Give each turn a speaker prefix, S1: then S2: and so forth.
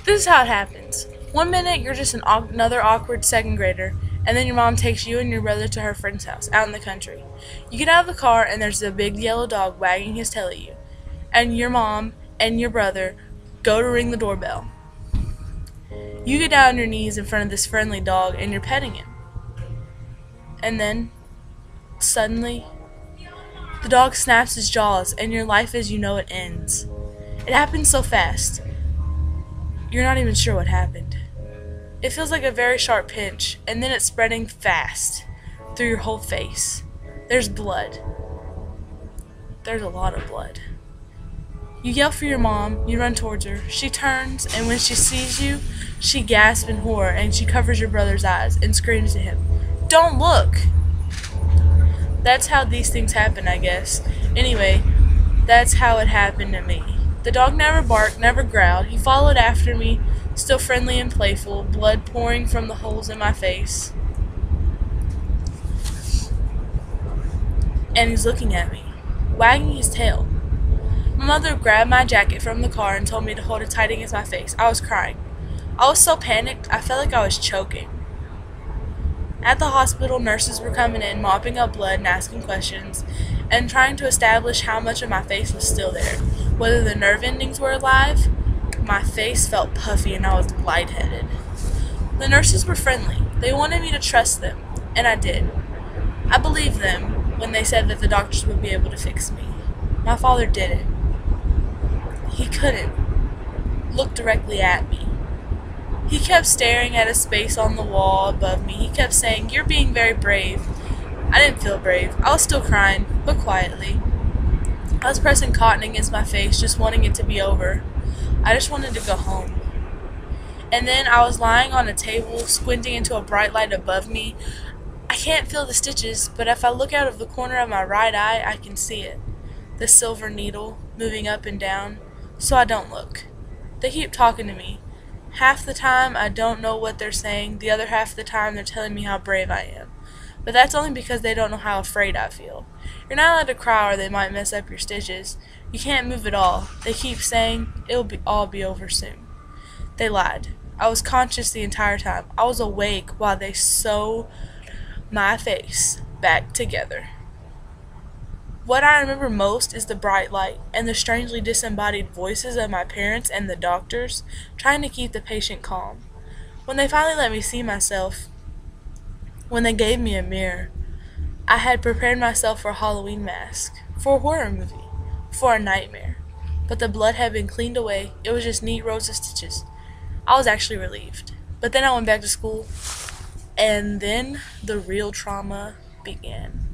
S1: This is how it happens. One minute you're just another awkward second grader, and then your mom takes you and your brother to her friend's house out in the country. You get out of the car and there's a big yellow dog wagging his tail at you, and your mom and your brother go to ring the doorbell. You get down on your knees in front of this friendly dog and you're petting him. And then, suddenly, the dog snaps his jaws and your life as you know it ends. It happens so fast. You're not even sure what happened. It feels like a very sharp pinch, and then it's spreading fast through your whole face. There's blood. There's a lot of blood. You yell for your mom, you run towards her. She turns, and when she sees you, she gasps in horror, and she covers your brother's eyes and screams at him, "Don't look!" That's how these things happen, I guess. Anyway, that's how it happened to me. The dog never barked, never growled. He followed after me, still friendly and playful, blood pouring from the holes in my face. And he's looking at me, wagging his tail. My mother grabbed my jacket from the car and told me to hold it tight against my face. I was crying. I was so panicked, I felt like I was choking. At the hospital, nurses were coming in, mopping up blood and asking questions, and trying to establish how much of my face was still there. Whether the nerve endings were alive, my face felt puffy and I was lightheaded. The nurses were friendly. They wanted me to trust them, and I did. I believed them when they said that the doctors would be able to fix me. My father didn't. He couldn't look directly at me. He kept staring at a space on the wall above me. He kept saying, "You're being very brave." I didn't feel brave. I was still crying, but quietly. I was pressing cotton against my face, just wanting it to be over. I just wanted to go home. And then I was lying on a table, squinting into a bright light above me. I can't feel the stitches, but if I look out of the corner of my right eye, I can see it. The silver needle moving up and down, so I don't look. They keep talking to me. Half the time I don't know what they're saying, the other half of the time they're telling me how brave I am. But that's only because they don't know how afraid I feel. You're not allowed to cry or they might mess up your stitches. You can't move at all. They keep saying it'll all be over soon. They lied. I was conscious the entire time. I was awake while they sewed my face back together. What I remember most is the bright light and the strangely disembodied voices of my parents and the doctors trying to keep the patient calm. When they finally let me see myself, when they gave me a mirror, I had prepared myself for a Halloween mask, for a horror movie, for a nightmare. But the blood had been cleaned away. It was just neat rows of stitches. I was actually relieved. But then I went back to school, and then the real trauma began.